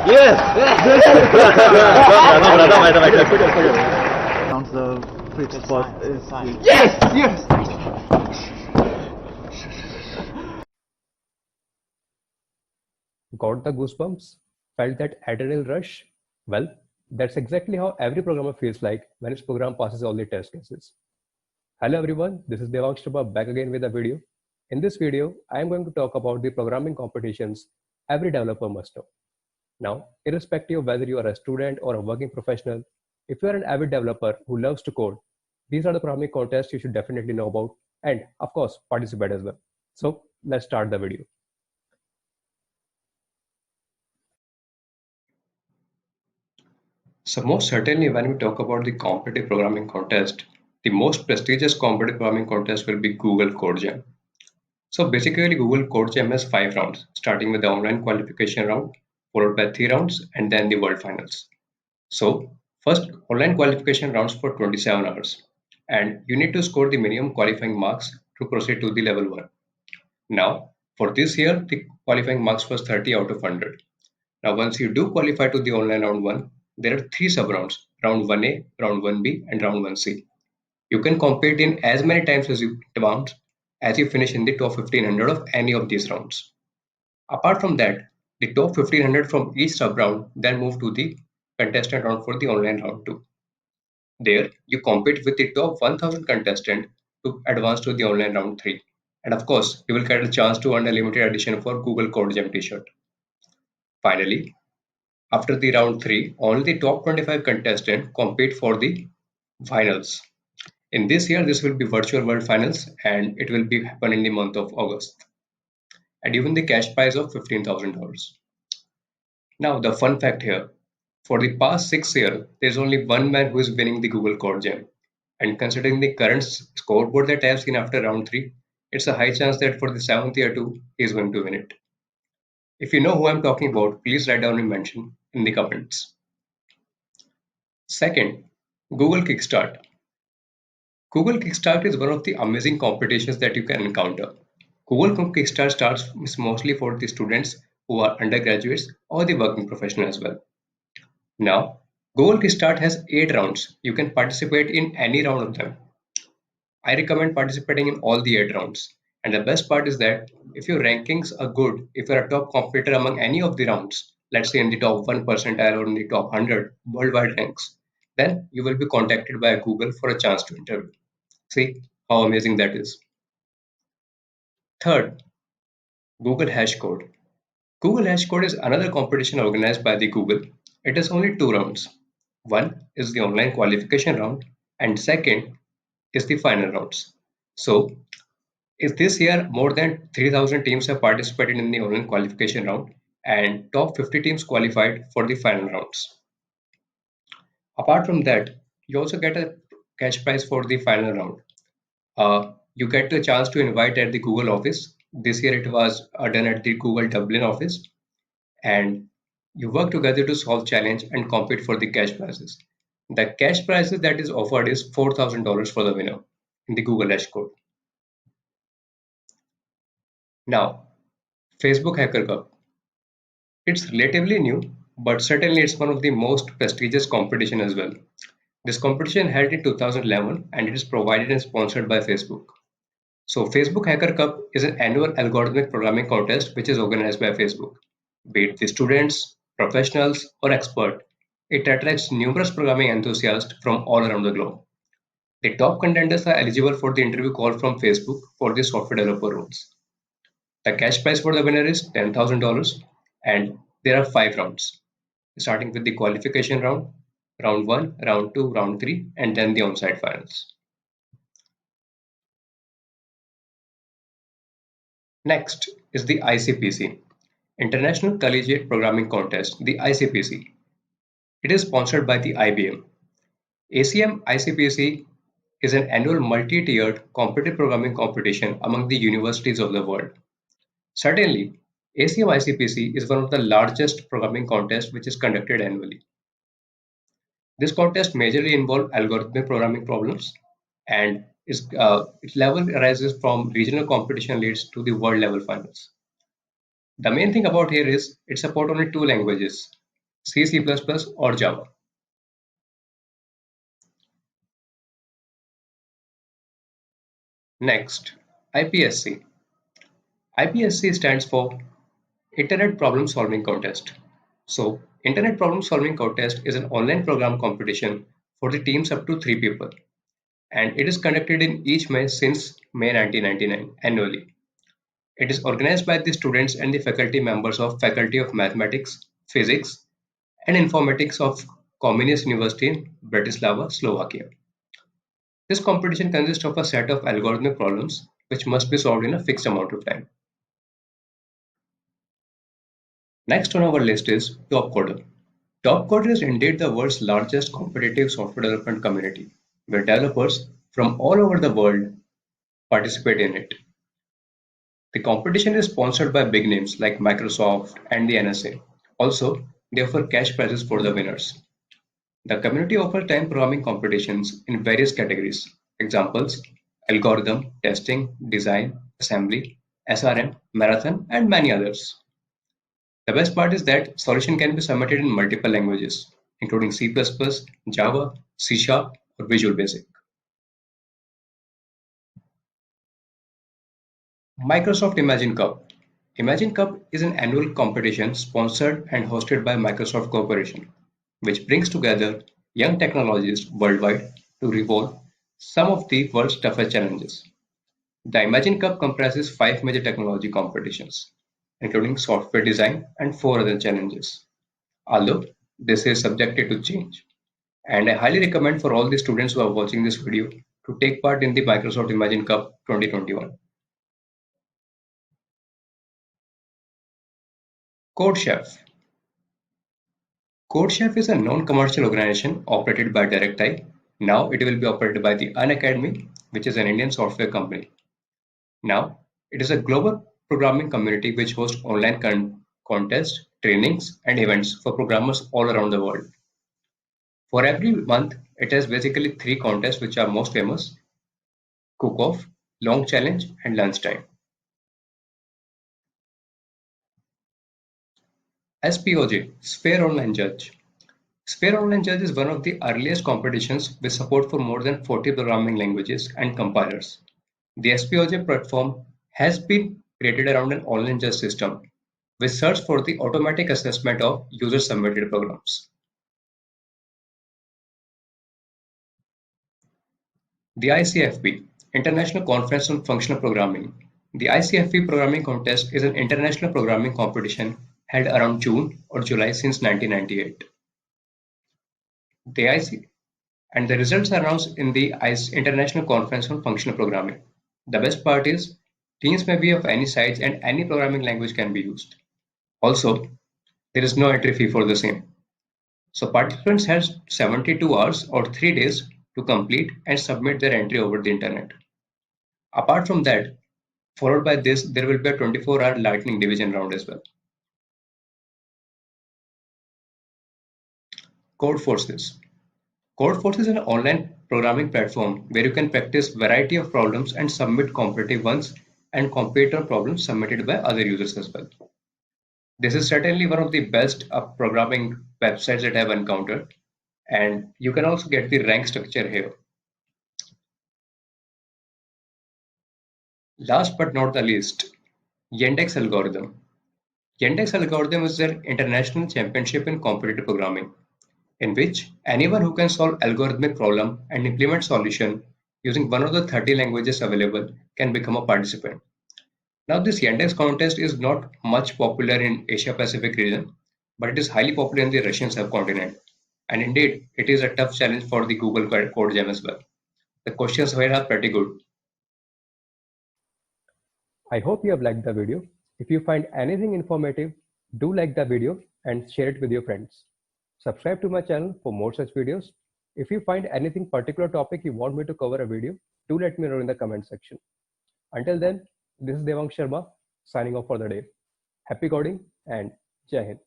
Yes! Sounds the sweet spot is Yes! Yes! Got the goosebumps? Felt that adrenaline rush? Well, that's exactly how every programmer feels like when his program passes all the test cases. Hello everyone, this is Devang Shubha back again with a video. In this video, I am going to talk about the programming competitions every developer must know. Now, irrespective of whether you are a student or a working professional, if you are an avid developer who loves to code, these are the programming contests you should definitely know about and, of course, participate as well. So, let's start the video. So most certainly when we talk about the competitive programming contest, the most prestigious competitive programming contest will be Google Code Jam. So basically Google Code Jam has 5 rounds, starting with the online qualification round, followed by 3 rounds, and then the world finals. So first online qualification rounds for 27 hours, and you need to score the minimum qualifying marks to proceed to the level 1. Now for this year the qualifying marks was 30 out of 100. Now, once you do qualify to the online round 1, there are 3 sub-rounds, round 1A, round 1B, and round 1C. You can compete in as many times as you want as you finish in the top 1500 of any of these rounds. Apart from that, the top 1500 from each sub-round then move to the contestant round for the online round 2. There, you compete with the top 1000 contestant to advance to the online round 3. And of course, you will get a chance to earn a limited edition for Google Code Jam t-shirt. Finally, after the round 3, only the top 25 contestants compete for the finals. In this year, this will be virtual world finals and it will be happen in the month of August. And even the cash prize of $15,000. Now, the fun fact here. For the past 6 years, there is only one man who is winning the Google Code Jam. And considering the current scoreboard that I have seen after round 3, it's a high chance that for the 7th year too, he is going to win it. If you know who I'm talking about, please write down and mention in the comments. Second, Google Kickstart. Google Kickstart is one of the amazing competitions that you can encounter. Google Kickstart starts is mostly for the students who are undergraduates or the working professional as well. Now, Google Kickstart has 8 rounds. You can participate in any round of them. I recommend participating in all the 8 rounds. And the best part is that if your rankings are good, if you're a top competitor among any of the rounds, let's say in the top 1 percentile or in the top 100 worldwide ranks, then you will be contacted by Google for a chance to interview. See how amazing that is. Third, Google Hashcode. Google Hashcode is another competition organized by the Google. It has only 2 rounds. One is the online qualification round and second is the final rounds. So, is this year more than 3000 teams have participated in the online qualification round and top 50 teams qualified for the final rounds. Apart from that, you also get a cash prize for the final round. You get the chance to invite at the Google office. This year it was done at the Google Dublin office, and you work together to solve challenge and compete for the cash prizes. The cash prizes that is offered is $4,000 for the winner in the Google Hashcode. Now, Facebook Hacker Cup. It's relatively new, but certainly it's one of the most prestigious competition as well. This competition held in 2011 and it is provided and sponsored by Facebook. So Facebook Hacker Cup is an annual algorithmic programming contest which is organized by Facebook. Be it the students, professionals, or expert, it attracts numerous programming enthusiasts from all around the globe. The top contenders are eligible for the interview call from Facebook for the software developer roles. The cash prize for the winner is $10,000 and there are 5 rounds, starting with the qualification round, round 1, round 2, round 3, and then the on-site finals. Next is the ICPC, International Collegiate Programming Contest, the ICPC. It is sponsored by the IBM. ACM ICPC is an annual multi-tiered competitive programming competition among the universities of the world. Certainly, ACM ICPC is one of the largest programming contests which is conducted annually. This contest majorly involves algorithmic programming problems and its level arises from regional competition leads to the world level finals. The main thing about here is it supports only 2 languages, C, C++, or Java. Next, IPSC. IPSC stands for Internet Problem Solving Contest. So, Internet Problem Solving Contest is an online program competition for the teams up to 3 people, and it is conducted in each May since May 1999 annually. It is organized by the students and the faculty members of Faculty of Mathematics, Physics, and Informatics of Comenius University in Bratislava, Slovakia. This competition consists of a set of algorithmic problems which must be solved in a fixed amount of time. Next on our list is Topcoder. Topcoder is indeed the world's largest competitive software development community, where developers from all over the world participate in it. The competition is sponsored by big names like Microsoft and the NSA. Also, they offer cash prizes for the winners. The community offers 10 programming competitions in various categories. Examples: algorithm, testing, design, assembly, SRM, marathon, and many others. The best part is that solution can be submitted in multiple languages, including C++, Java, C# or Visual Basic. Microsoft Imagine Cup. Imagine Cup is an annual competition sponsored and hosted by Microsoft Corporation, which brings together young technologists worldwide to resolve some of the world's toughest challenges. The Imagine Cup comprises 5 major technology competitions, including software design and 4 other challenges. Although this is subjected to change, and I highly recommend for all the students who are watching this video to take part in the Microsoft Imagine Cup 2021. CodeChef. CodeChef is a non-commercial organization operated by DirectEye. Now it will be operated by the Unacademy, which is an Indian software company. Now it is a global programming community which hosts online contests, trainings, and events for programmers all around the world. For every month, it has basically 3 contests which are most famous: Cook-Off, Long Challenge, and Lunchtime. SPOJ, Sphere Online Judge. Sphere Online Judge is one of the earliest competitions with support for more than 40 programming languages and compilers. The SPOJ platform has been created around an online judge system, which serves for the automatic assessment of user-submitted programs. The ICFP, International Conference on Functional Programming. The ICFP Programming Contest is an international programming competition held around June or July since 1998. The results are announced in the International Conference on Functional Programming. The best part is, teams may be of any size and any programming language can be used. Also, there is no entry fee for the same. So participants have 72 hours or 3 days to complete and submit their entry over the internet. Apart from that, followed by this, there will be a 24-hour lightning division round as well. Codeforces. Codeforces is an online programming platform where you can practice variety of problems and submit competitive ones and compete on problems submitted by other users as well. This is certainly one of the best programming websites that I have encountered, and you can also get the rank structure here. Last but not the least, Yandex Algorithm. Yandex Algorithm is an international championship in competitive programming, in which anyone who can solve algorithmic problem and implement solution using one of the 30 languages available can become a participant. Now this Yandex contest is not much popular in Asia Pacific region, but it is highly popular in the Russian subcontinent. And indeed, it is a tough challenge for the Google Code Jam as well. The questions here are pretty good. I hope you have liked the video. If you find anything informative, do like the video and share it with your friends. Subscribe to my channel for more such videos. If you find anything particular topic you want me to cover a video, do let me know in the comment section. Until then, this is Devang Sharma signing off for the day. Happy coding and Jai Hind.